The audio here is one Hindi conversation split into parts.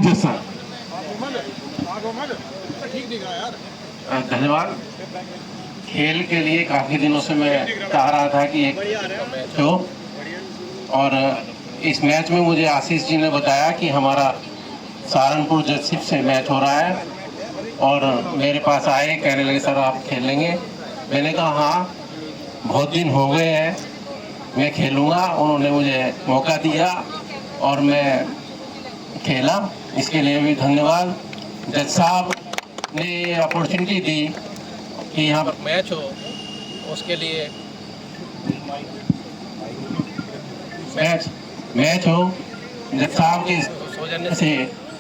जैसा। धन्यवाद। खेल के लिए काफ़ी दिनों से मैं चाह रहा था कि एक मैच हो, और इस मैच में मुझे आशीष जी ने बताया कि हमारा सहारनपुर जर्सी से मैच हो रहा है, और मेरे पास आए, कहने लगे सर आप खेलेंगे। मैंने कहा हाँ, बहुत दिन हो गए हैं, मैं खेलूँगा। उन्होंने मुझे मौका दिया और मैं खेला, इसके लिए भी धन्यवाद। जज साहब ने ये अपॉर्चुनिटी दी कि यहाँ पर मैच हो, उसके लिए मैच हो, जज साहब के सौजन्य से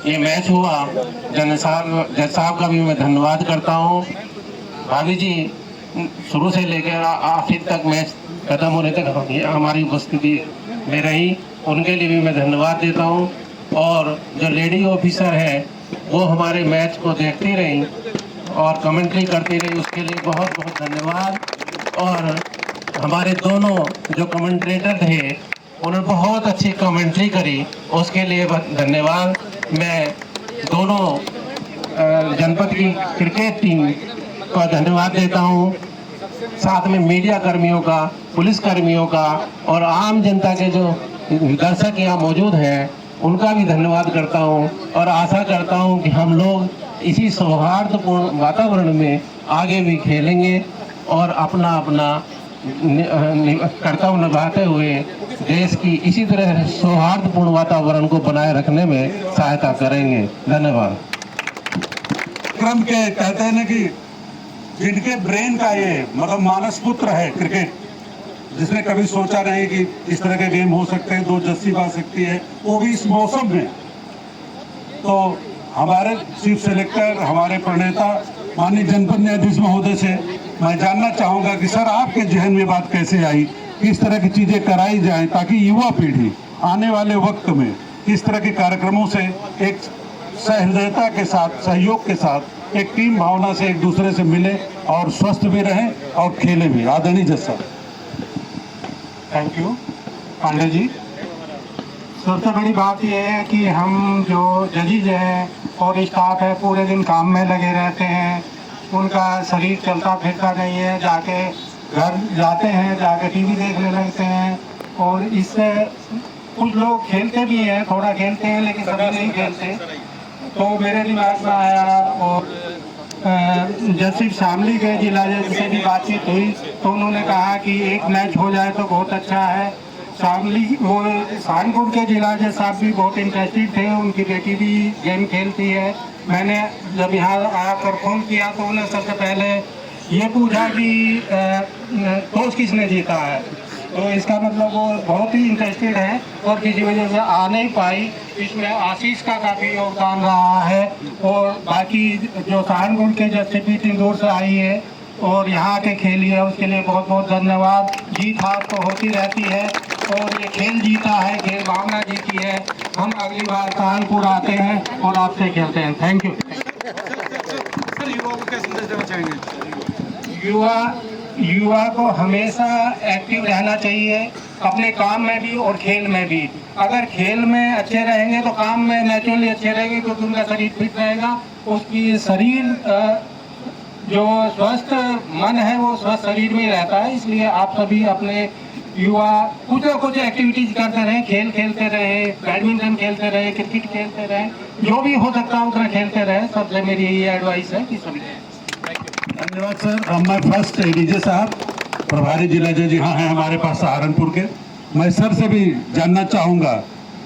ये मैच हुआ। जज साहब का भी मैं धन्यवाद करता हूँ। भाभी जी शुरू से लेकर आखिर तक मैच खत्म होने तक हमारी उपस्थिति में रही, उनके लिए भी मैं धन्यवाद देता हूँ। और जो लेडी ऑफिसर है वो हमारे मैच को देखती रही और कमेंट्री करती रही, उसके लिए बहुत बहुत धन्यवाद। और हमारे दोनों जो कमेंट्रेटर थे उन्होंने बहुत अच्छी कमेंट्री करी, उसके लिए धन्यवाद। मैं दोनों जनपद की क्रिकेट टीम का धन्यवाद देता हूँ, साथ में मीडिया कर्मियों का, पुलिस कर्मियों का, और आम जनता के जो दर्शक यहाँ मौजूद हैं उनका भी धन्यवाद करता हूँ। और आशा करता हूँ कि हम लोग इसी सौहार्दपूर्ण वातावरण में आगे भी खेलेंगे और अपना अपना कर्तव्य निभाते हुए देश की इसी तरह सौहार्दपूर्ण वातावरण को बनाए रखने में सहायता करेंगे। धन्यवाद। क्रम के कहते हैं ना कि जिनके ब्रेन का ये मतलब मानस पुत्र है क्रिकेट, जिसने कभी सोचा नहीं कि इस तरह के गेम हो सकते हैं, दो जर्सी आ सकती है, वो भी इस मौसम में। तो हमारे चीफ सेलेक्टर, हमारे प्रणेता माननीय जनपद न्यायाधीश महोदय से मैं जानना चाहूँगा कि सर आपके जहन में बात कैसे आई, किस तरह की चीज़ें कराई जाएं ताकि युवा पीढ़ी आने वाले वक्त में इस तरह के कार्यक्रमों से एक सहृदयता के साथ, सहयोग के साथ, एक टीम भावना से एक दूसरे से मिले और स्वस्थ भी रहें और खेले भी। आदरणीय जज साहब। Thank you Pandey ji. सबसे बड़ी बात यह है कि हम जो जजेज हैं और स्टाफ है पूरे दिन काम में लगे रहते हैं, उनका शरीर चलता फिरता नहीं है, जाके घर जाते हैं, जाके टीवी देखने लगते हैं, और इससे कुछ लोग खेलते भी हैं, थोड़ा खेलते हैं लेकिन सभी नहीं खेलते। तो मेरे दिमाग में आया, और जैसे शामली के जिला जज से भी बातचीत हुई तो उन्होंने कहा कि एक मैच हो जाए तो बहुत अच्छा है। शामली वो सहारनपुर के जिला जज साहब भी बहुत इंटरेस्टेड थे, उनकी बेटी भी गेम खेलती है। मैंने जब यहाँ आकर फ़ोन किया तो उन्हें सबसे पहले ये पूछा कि टॉस किसने जीता है, तो इसका मतलब वो बहुत ही इंटरेस्टेड है और किसी वजह से आ नहीं पाई। इसमें आशीष का काफ़ी योगदान रहा है, और बाकी जो सहारनपुर के जैसे भी टीम दूर से आई है और यहाँ के खेली है उसके लिए बहुत बहुत धन्यवाद। जीत हार तो होती रहती है और ये खेल जीता है, खेल भावना जीती है। हम अगली बार सहारनपुर आते हैं और आपसे खेलते हैं। Thank you. सर युवाओं को क्या संदेश देना चाहेंगे? युवा को हमेशा एक्टिव रहना चाहिए, अपने काम में भी और खेल में भी। अगर खेल में अच्छे रहेंगे तो काम में नेचुरली अच्छे रहेंगे, क्योंकि उनका शरीर फिट रहेगा। उसकी शरीर जो स्वस्थ मन है वो स्वस्थ शरीर में ही रहता है। इसलिए आप सभी अपने युवा कुछ ना कुछ एक्टिविटीज करते रहें, खेल खेलते रहे, बैडमिंटन खेलते रहे, क्रिकेट खेलते रहे, जो भी हो सकता है उतना खेलते रहे। सबसे मेरी यही एडवाइस है कि सभी। धन्यवाद सर। मैं फर्स्ट डीजे साहब प्रभारी जिला जज यहाँ हैं हमारे पास सहारनपुर के। मैं सर से भी जानना चाहूँगा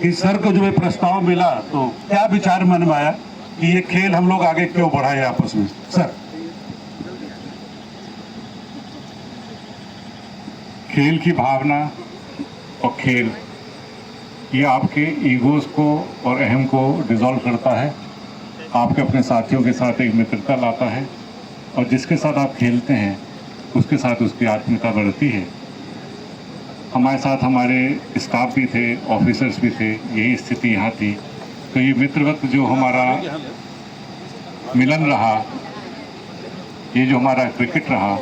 कि सर को जो ये प्रस्ताव मिला तो क्या विचार मन में आया कि ये खेल हम लोग आगे क्यों बढ़ाए आपस में। सर। खेल की भावना और खेल ये आपके ईगोज को और अहम को डिसॉल्व करता है, आपके अपने साथियों के साथ एक मित्रता लाता है, और जिसके साथ आप खेलते हैं उसके साथ उसकी आत्मीयता बढ़ती है। हमारे साथ हमारे स्टाफ भी थे, ऑफिसर्स भी थे, यही स्थिति यहाँ थी। तो ये मित्रवत जो हमारा मिलन रहा, ये जो हमारा क्रिकेट रहा,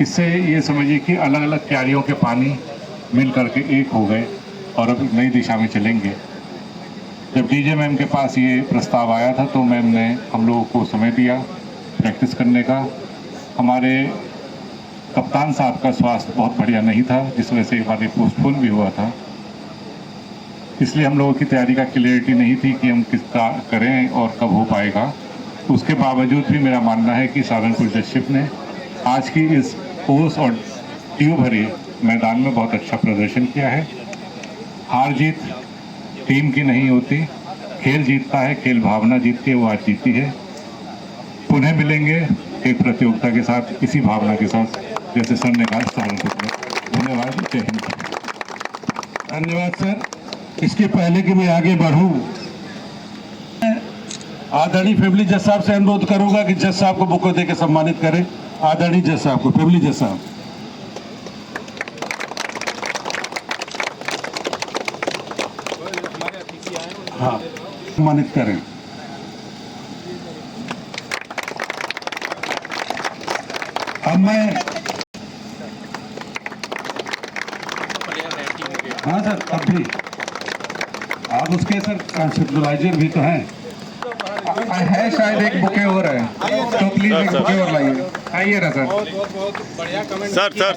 इससे ये समझिए कि अलग अलग क्यारियों के पानी मिल करके एक हो गए और अब नई दिशा में चलेंगे। जब डीजे मैम के पास ये प्रस्ताव आया था तो मैम ने हम लोगों को समय दिया प्रैक्टिस करने का। हमारे कप्तान साहब का स्वास्थ्य बहुत बढ़िया नहीं था, जिस वजह से एक बार पोस्टपोन भी हुआ था, इसलिए हम लोगों की तैयारी का क्लियरिटी नहीं थी कि हम किसका करें और कब हो पाएगा। उसके बावजूद भी मेरा मानना है कि सहारनपुर जजशिप ने आज की इस ओस और ट्यू भरे मैदान में बहुत अच्छा प्रदर्शन किया है। हार जीत टीम की नहीं होती, खेल जीतता है, खेल भावना जीतती है, वो आज जीती है। पुनः मिलेंगे एक प्रतियोगिता के साथ, इसी भावना के साथ, जैसे सर ने कहा सहारनपुर में। धन्यवाद, जय हिंद। धन्यवाद सर। इसके पहले कि मैं आगे बढ़ूं, आदरणीय फैमिली जज साहब से अनुरोध करूंगा कि जज साहब को बुको दे के सम्मानित करें। आदरणीय जज साहब को, फैमिली जज साहब। हाँ, सम्मानित करें। अब मैं, हाँ सर, तब भी आप उसके सर कंसेप्चुअलाइजर भी तो हैं। है शायद एक बुके और है, तो प्लीज एक बुके और लाइए। आइए ना सर।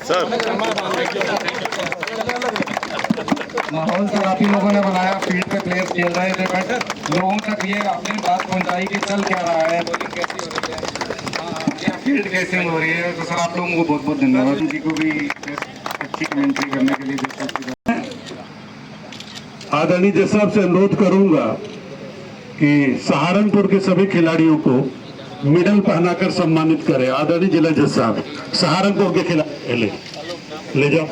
सर माहौल सर आप ही लोगों ने बनाया, फील्ड पे प्लेयर्स खेल रहे थे, बट लोगों तक ये आपने बात पहुंचाई कि चल क्या रहा है, फील्ड कैसे हो रही है। तो सर आप लोगों को बहुत बहुत धन्यवाद, उनकी को भी अच्छी कमेंट्री करने के लिए। आदरणीय जज साहब से अनुरोध करूंगा कि सहारनपुर के सभी खिलाड़ियों को मेडल पहनाकर सम्मानित करें। आदरणीय जिला जज साहब, सहारनपुर के खिलाड़ी ले जाओ।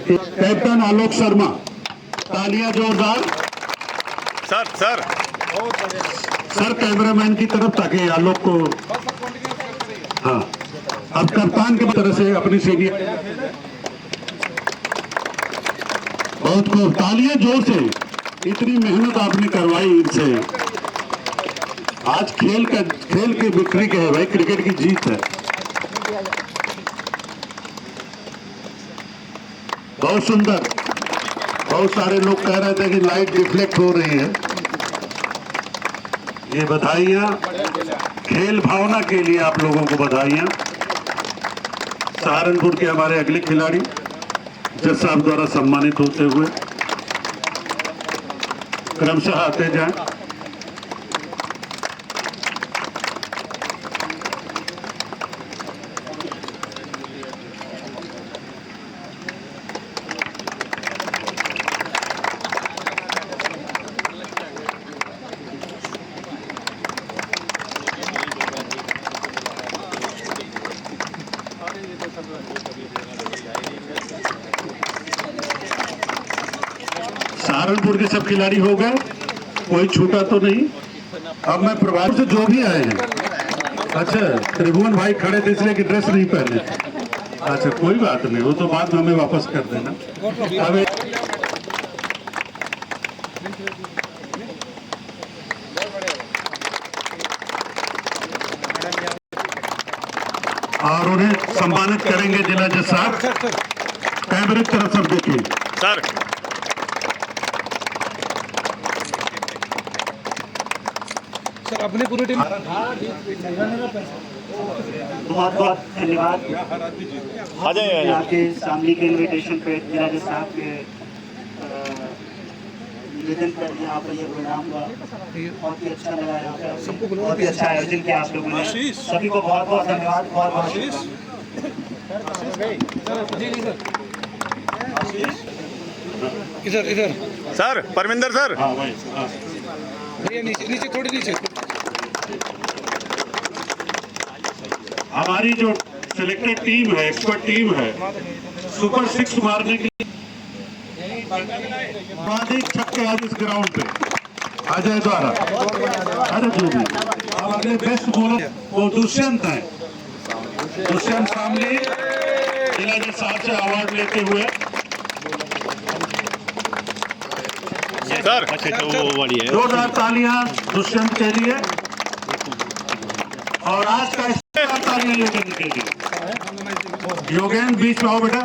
कैप्टन आलोक शर्मा, तालियां जोरदार। सर कैमरामैन की तरफ, ताकि आलोक को, हाँ, अब कप्तान की तरह से अपनी सीनियर, बहुत खूब, तालियां जोर से। इतनी मेहनत आपने करवाई इनसे। आज खेल की विक्ट्री के है भाई, क्रिकेट की जीत है। बहुत सुंदर। बहुत सारे लोग कह रहे थे कि लाइट रिफ्लेक्ट हो रही है। ये बधाइयां, खेल भावना के लिए आप लोगों को बधाइयां। सहारनपुर के हमारे अगले खिलाड़ी जज साहब द्वारा सम्मानित होते हुए क्रमशः आते जाएं। सहारनपुर के सब खिलाड़ी हो गए, कोई छूटा तो नहीं। अब मैं प्रभाव से जो भी आए हैं, अच्छा त्रिभुवन भाई खड़े थे इसलिए कि ड्रेस नहीं पहने थे, अच्छा कोई बात नहीं, वो तो बाद में हमें वापस कर देना। अब और उन्हें सम्मानित करेंगे जिला जज साहब। कैमरे की तरफ सब देखिए सर। सर अपने पूरी टीम, बहुत बहुत धन्यवाद। आ जाइए। यहाँ के शामली के इनविटेशन पे जिला जज साहब के निवेदन पर यहाँ पर ये प्रोग्राम हुआ, बहुत ही अच्छा लगा। यहाँ पे बहुत ही अच्छा आयोजन किया आप लोगों ने, सभी को बहुत बहुत धन्यवाद। बहुत बहुत इधर सर परमिंदर सर। हाँ भाई, हाँ। भैया नीचे थोड़ी नीचे। हमारी जो सिलेक्टेड टीम है, एक्सपर्ट टीम है, सुपर 6 मारने के लिए सर्वाधिक छक्के आज इस ग्राउंड पे अजय द्वारा, अरे जो भी। अब अगले बेस्ट बॉलर वो दुष्यंत हैं, दुष्यंत शामली जिला के साथ से अवार्ड लेते हुए। सर वो वाली है। जोरदार तालियां दुष्यंत के लिए और आज का स्टार तालियां योगेंद्र के लिए। योगेंद्र बीच में आओ बेटा।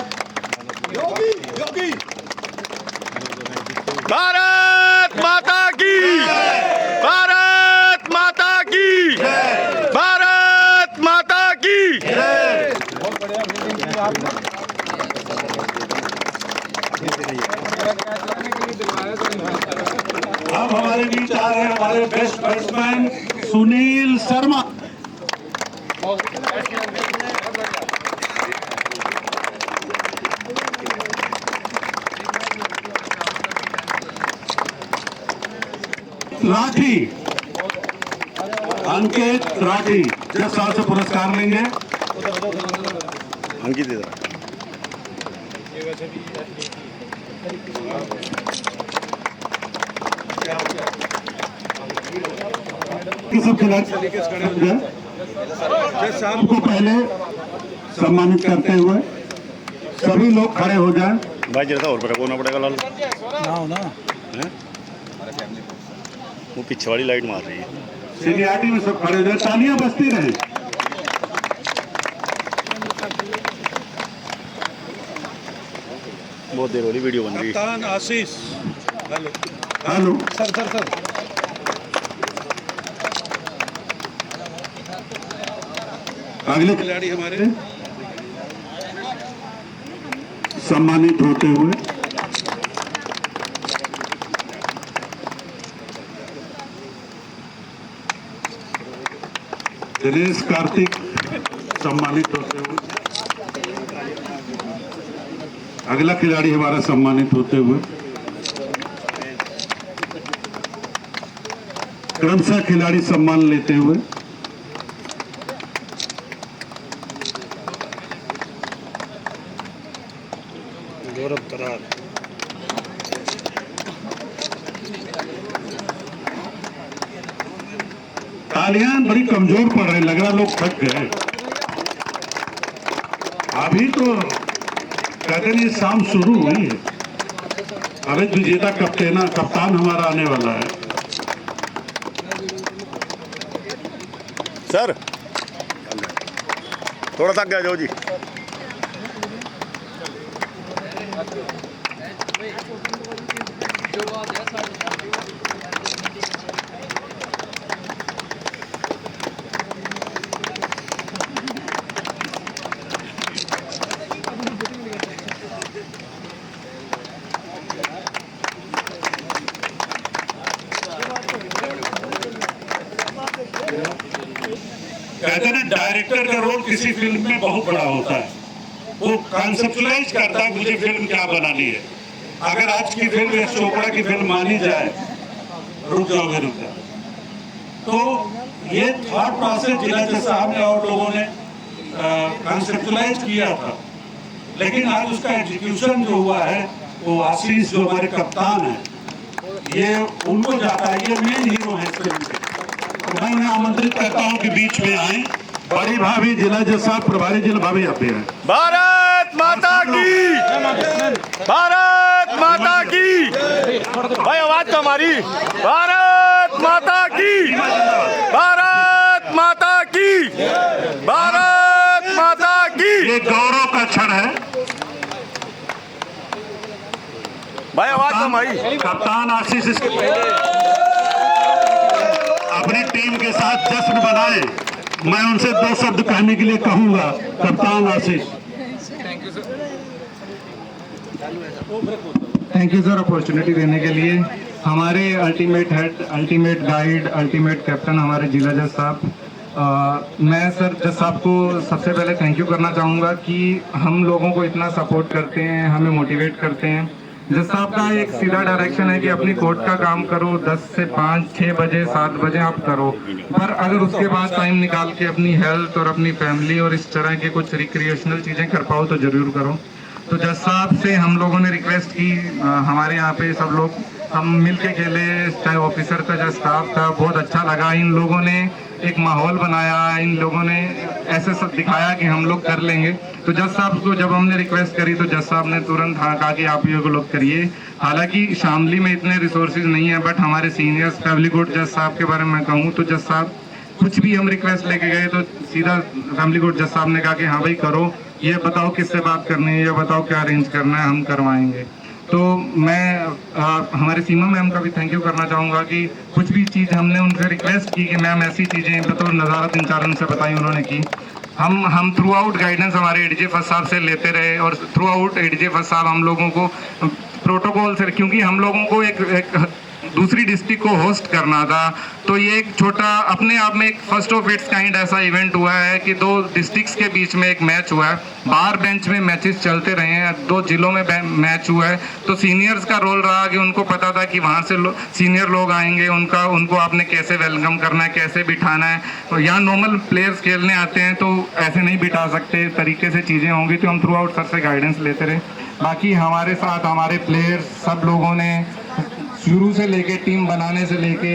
भारत माता की अब हमारे बीच आ रहे हैं हमारे बेस्ट बैट्समैन सुनील शर्मा। राठी, अंकित राठी जज साहब से पुरस्कार लेंगे। अंकित इधर सब खिलाड़ी साहब को पहले सम्मानित करते हुए सभी लोग खड़े हो जाएं। भाई जरा और बड़ा कोना पड़ेगा लाल हैं? वो पीछे वाली लाइट मार रही है। सीनियरिटी में सब खड़े हो जाएं, तालियां बजती रहे। बहुत देर वाली वीडियो बन रही है। कप्तान आशीष, हेलो सर अगले खिलाड़ी हमारे सम्मानित होते हुए दिनेश कार्तिक सम्मानित होते हुए, अगला खिलाड़ी हमारा सम्मानित होते हुए क्रमशः खिलाड़ी सम्मान लेते हुए गौरव तरार, तालियां बड़ी कमजोर पड़ रही, लग रहा लोग थक गए। अभी तो कहते नहीं शाम शुरू हुई है। अभी विजेता कप्तान हमारा आने वाला है। सर थोड़ा सा जाओ जी। कहते हैं डायरेक्टर का रोल किसी फिल्म में बहुत बड़ा होता है। वो कॉन्सेप्चुलाइज करता है मुझे फिल्म क्या बनानी है। अगर आज की फिल्म या चोपड़ा की फिल्म मानी जाए, रुक जाओ, तो ये थॉट प्रोसेस जिला जज साहब ने और लोगों ने कॉन्सेप्चुलाइज किया था, लेकिन आज उसका एग्जीक्यूशन जो हुआ है वो आशीष जो हमारे कप्तान है, ये उनको जाता है। ये मेन हीरो है इस फिल्म के। मैं उन्हें आमंत्रित करता हूं कि बीच में आए। बड़ी भाभी जिला जज साहब, प्रभारी जिला भाभी आप भी हैं। भारत माता की, भारत माता की। भाई आवाज तो हमारी। भारत माता की, भारत माता की, भारत माता की। ये गौरव का क्षण है। भाई आवाज तो हमारी। कप्तान आशीष इसके पहले अपनी टीम के साथ जश्न बनाए। मैं उनसे दो शब्द कहने के लिए कहूंगा। कप्तान आशीष। थैंक यू सर अपॉर्चुनिटी देने के लिए। हमारे ultimate head, ultimate guide, ultimate captain हमारे जिला जज साहब, मैं सर जज साहब को सबसे पहले थैंक यू करना चाहूँगा कि हम लोगों को इतना सपोर्ट करते हैं, हमें मोटिवेट करते हैं। जज साहब का एक सीधा डायरेक्शन है कि अपनी कोर्ट का काम करो, 10 से 5, 6 बजे, 7 बजे आप करो, पर अगर उसके बाद टाइम निकाल के अपनी हेल्थ और अपनी फैमिली और इस तरह के कुछ रिक्रिएशनल चीज़ें कर पाओ तो ज़रूर करो। तो जज साहब से हम लोगों ने रिक्वेस्ट की, हमारे यहाँ पे सब लोग हम मिल के खेले, चाहे ऑफिसर था, चाहे स्टाफ था, बहुत अच्छा लगा। इन लोगों ने एक माहौल बनाया, इन लोगों ने ऐसे सब दिखाया कि हम लोग कर लेंगे। तो जज साहब को जब हमने रिक्वेस्ट करी तो जज साहब ने तुरंत हाँ कहा कि आप ये लोग करिए। हालांकि शामली में इतने रिसोर्सेज नहीं है, बट हमारे सीनियर्स फैमिली कोर्ट जज साहब के बारे में कहूँ तो जज साहब कुछ भी हम रिक्वेस्ट लेके गए तो सीधा फैमिली कोर्ट जज साहब ने कहा कि हाँ भाई करो, ये बताओ किससे बात करनी है, ये बताओ क्या अरेंज करना है, हम करवाएंगे। तो मैं हमारे सीमा मैम का भी थैंक यू करना चाहूँगा कि कुछ भी चीज़ हमने उनसे रिक्वेस्ट की कि मैम ऐसी चीज़ें बतौर नज़ारत इंचार्ज से बताई, उन्होंने की। हम थ्रू आउट गाइडेंस हमारे एडीजे फर्स्ट साहब से लेते रहे और थ्रू आउट एडीजे फर्स्ट साहब हम लोगों को प्रोटोकॉल से, क्योंकि हम लोगों को एक दूसरी डिस्ट्रिक्ट को होस्ट करना था। तो ये एक छोटा अपने आप में एक फर्स्ट ऑफ इट्स काइंड ऐसा इवेंट हुआ है कि 2 डिस्ट्रिक्ट्स के बीच में एक मैच हुआ है। बाहर बेंच में मैचेस चलते रहे हैं, 2 जिलों में मैच हुआ है। तो सीनियर्स का रोल रहा कि उनको पता था कि वहाँ से सीनियर लोग आएंगे, उनको आपने कैसे वेलकम करना है, कैसे बिठाना है। तो यहाँ नॉर्मल प्लेयर्स खेलने आते हैं तो ऐसे नहीं बिठा सकते, तरीके से चीज़ें होंगी। तो हम थ्रू आउट सर से गाइडेंस लेते रहे। बाकी हमारे साथ हमारे प्लेयर्स सब लोगों ने शुरू से लेके टीम बनाने से लेके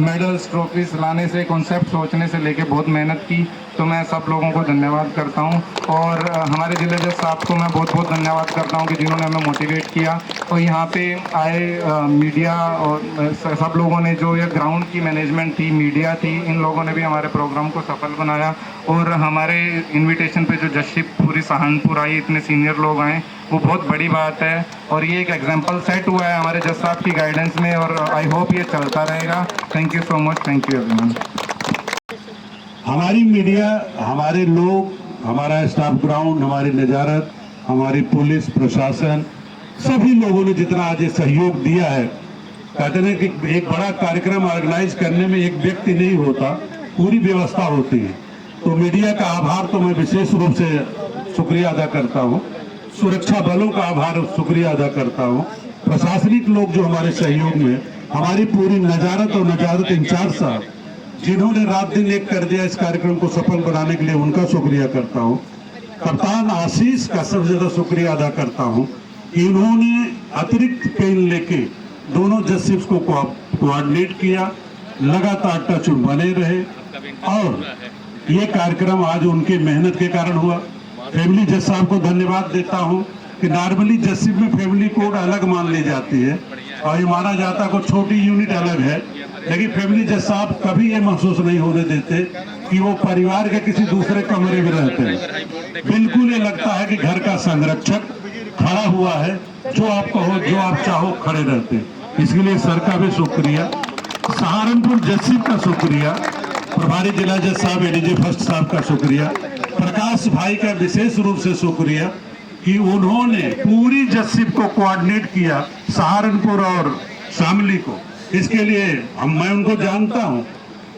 मेडल्स ट्रॉफीज लाने से, कॉन्सेप्ट सोचने से लेके बहुत मेहनत की। तो मैं सब लोगों को धन्यवाद करता हूं और हमारे जिला जज साहब को मैं बहुत बहुत धन्यवाद करता हूं कि जिन्होंने हमें मोटिवेट किया। और यहाँ पे आए मीडिया और सब लोगों ने, जो ये ग्राउंड की मैनेजमेंट थी, मीडिया थी, इन लोगों ने भी हमारे प्रोग्राम को सफल बनाया। और हमारे इन्विटेशन पे जो जजशिप पूरी सहारनपुर आई, इतने सीनियर लोग आए, वो बहुत बड़ी बात है। और ये एक एग्जाम्पल सेट हुआ है हमारे जज साहब की गाइडेंस में और आई होप ये चलता रहेगा। Thank you so much. Thank you everyone. हमारी मीडिया, हमारे लोग, हमारा स्टाफ ग्राउंड, हमारी नजारत, हमारी पुलिस प्रशासन, सभी लोगों ने जितना आज ये सहयोग दिया है। कहते हैं कि एक बड़ा कार्यक्रम ऑर्गेनाइज करने में एक व्यक्ति नहीं होता, पूरी व्यवस्था होती है। तो मीडिया का आभार तो मैं विशेष रूप से शुक्रिया अदा करता हूँ, सुरक्षा बलों का आभार शुक्रिया अदा करता हूँ, प्रशासनिक लोग जो हमारे सहयोग में, हमारी पूरी नजारत और नजारत इंचार्ज साहब जिन्होंने रात दिन एक कर दिया इस कार्यक्रम को सफल बनाने के लिए, उनका शुक्रिया करता हूँ। कप्तान आशीष का सबसे ज्यादा शुक्रिया अदा करता हूँ कि इन्होंने अतिरिक्त पेन लेके दोनों जस्टिस को कोऑर्डिनेट किया, लगातार टच बने रहे और ये कार्यक्रम आज उनके मेहनत के कारण हुआ। फैमिली जज साहब को धन्यवाद देता हूँ कि नॉर्मली जस्टिस में फैमिली कोड अलग मान ली जाती है और ये माना जाता है को छोटी यूनिट अलग है, लेकिन फैमिली जज साहब कभी ये महसूस नहीं होने देते कि वो परिवार के किसी दूसरे कमरे में रहते हैं। बिल्कुल ये लगता है कि घर का संरक्षक खड़ा हुआ है, जो आप कहो, जो आप चाहो, खड़े रहते हैं। इसके लिए सर का भी शुक्रिया, सहारनपुर जस्टिस का शुक्रिया, प्रभारी जिला जज साहब एडीजे फर्स्ट साहब का शुक्रिया, प्रकाश भाई का विशेष रूप से शुक्रिया कि उन्होंने पूरी जस्टिस को कोऑर्डिनेट किया, सहारनपुर और शामली को। इसके लिए मैं उनको जानता हूँ,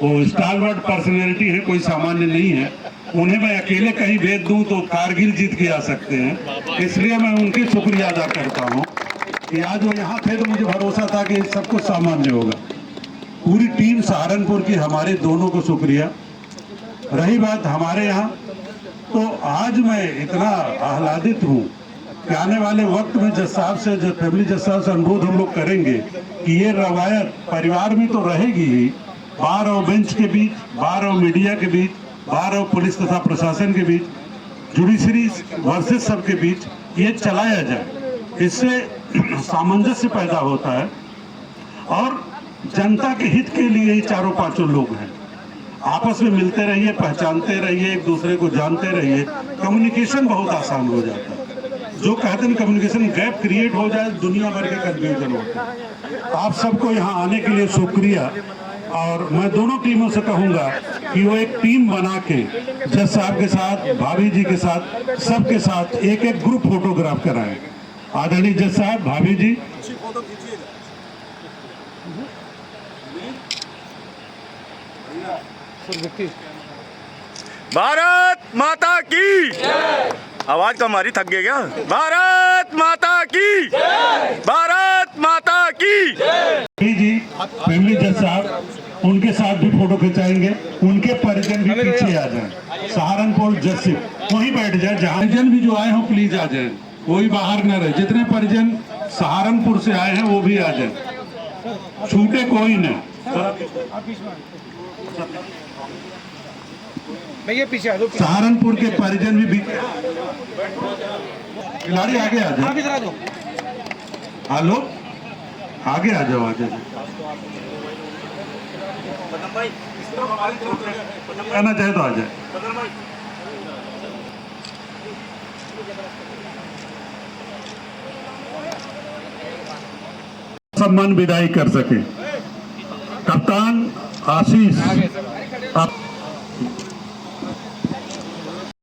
वो स्टालवर्ड पर्सनैलिटी है, कोई सामान्य नहीं है। उन्हें मैं अकेले कहीं भेज दूं तो कारगिल जीत के आ सकते हैं। इसलिए मैं उनकी शुक्रिया अदा करता हूँ कि आज वो यहाँ थे तो मुझे भरोसा था कि सब कुछ सामान्य होगा। पूरी टीम सहारनपुर की, हमारे दोनों को शुक्रिया। रही बात हमारे यहाँ, तो आज मैं इतना आह्लादित हूँ कि आने वाले वक्त में जज साहब से, जज फैमिली जज साहब से अनुरोध हम लोग करेंगे कि ये रवायत परिवार में तो रहेगी ही, बार और बेंच के बीच, बार और मीडिया के बीच, बार और पुलिस तथा प्रशासन के बीच, जुडिशरी वर्सेस सबके बीच ये चलाया जाए। इससे सामंजस्य पैदा होता है और जनता के हित के लिए ही चारों पांचों लोग हैं। आपस में मिलते रहिए, पहचानते रहिए, एक दूसरे को जानते रहिए, कम्युनिकेशन बहुत आसान हो जाता है। जो कहते हैं कम्युनिकेशन गैप क्रिएट हो जाए, दुनिया भर के कंफ्यूजन होता है। आप सबको यहाँ आने के लिए शुक्रिया। और मैं दोनों टीमों से कहूँगा कि वो एक टीम बना के जज साहब के साथ, भाभी जी के साथ, सबके साथ एक एक ग्रुप फोटोग्राफ कराएं। आदरणीय जज साहब, भाभी जी, भारत माता की आवाज कम आ रही, थक गए क्या? भारत माता की, भारत माता की जी। फैमिली जज साहब, उनके साथ भी फोटो खिंचाएंगे। उनके परिजन भी पीछे आ जाएं। सहारनपुर जस्टिस वहीं बैठ जाए, जहाँ परिजन भी जो आए हो प्लीज आ जाएं, कोई बाहर न रहे। जितने परिजन सहारनपुर से आए हैं वो भी आ जाएं, छूटे कोई न। भैया पीछे आ जाओ, सहारनपुर के परिजन भी खिलाड़ी आगे आ जाओ, हेलो आगे आ जाओ, आगे आना चाहे तो आ जाए। सम्मान विदाई कर सके। कप्तान आशीष, आप